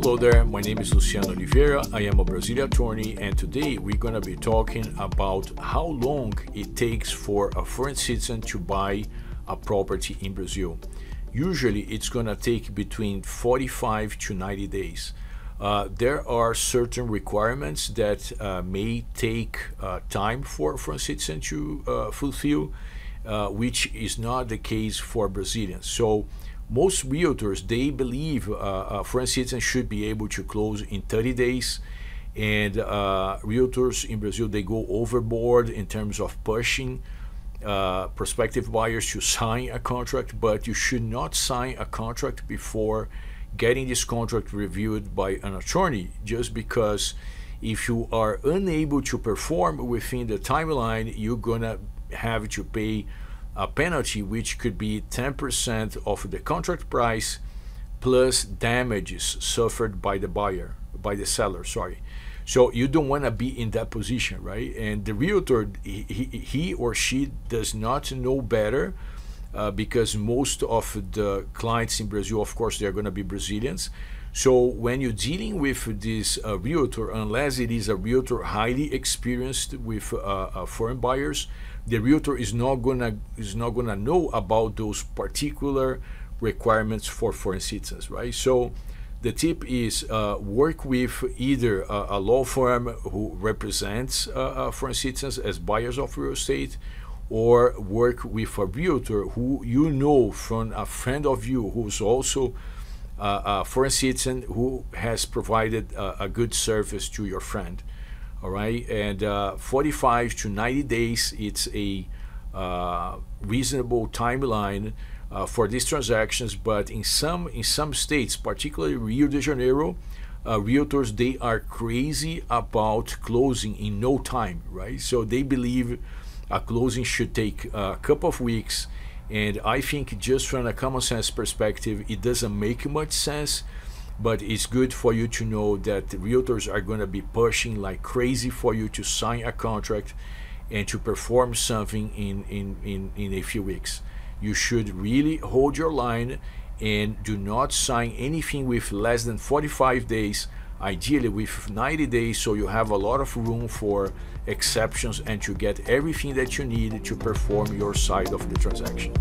Hello there, my name is Luciano Oliveira. I am a Brazilian attorney, and today we're going to be talking about how long it takes for a foreign citizen to buy a property in Brazil. Usually it's going to take between 45 to 90 days. There are certain requirements that may take time for a foreign citizen to fulfill, which is not the case for Brazilians. So most realtors, they believe a foreign citizen should be able to close in 30 days. And realtors in Brazil, they go overboard in terms of pushing prospective buyers to sign a contract, but you should not sign a contract before getting this contract reviewed by an attorney, just because if you are unable to perform within the timeline, you're gonna have to pay a penalty, which could be 10% of the contract price plus damages suffered by the seller, sorry. So you don't want to be in that position, right? And the realtor, he or she does not know better, because most of the clients in Brazil, of course, they're going to be Brazilians. So when you're dealing with this realtor, unless it is a realtor highly experienced with foreign buyers, the realtor is not gonna know about those particular requirements for foreign citizens, right? So the tip is work with either a law firm who represents foreign citizens as buyers of real estate, or work with a realtor who you know from a friend of you who's also a foreign citizen who has provided a good service to your friend. All right, and 45 to 90 days, it's a reasonable timeline for these transactions. But in some states, particularly Rio de Janeiro, realtors, they are crazy about closing in no time, right? So they believe a closing should take a couple of weeks, and I think just from a common sense perspective, it doesn't make much sense. But it's good for you to know that the realtors are going to be pushing like crazy for you to sign a contract and to perform something in a few weeks. You should really hold your line and do not sign anything with less than 45 days, ideally with 90 days, so you have a lot of room for exceptions and to get everything that you need to perform your side of the transaction.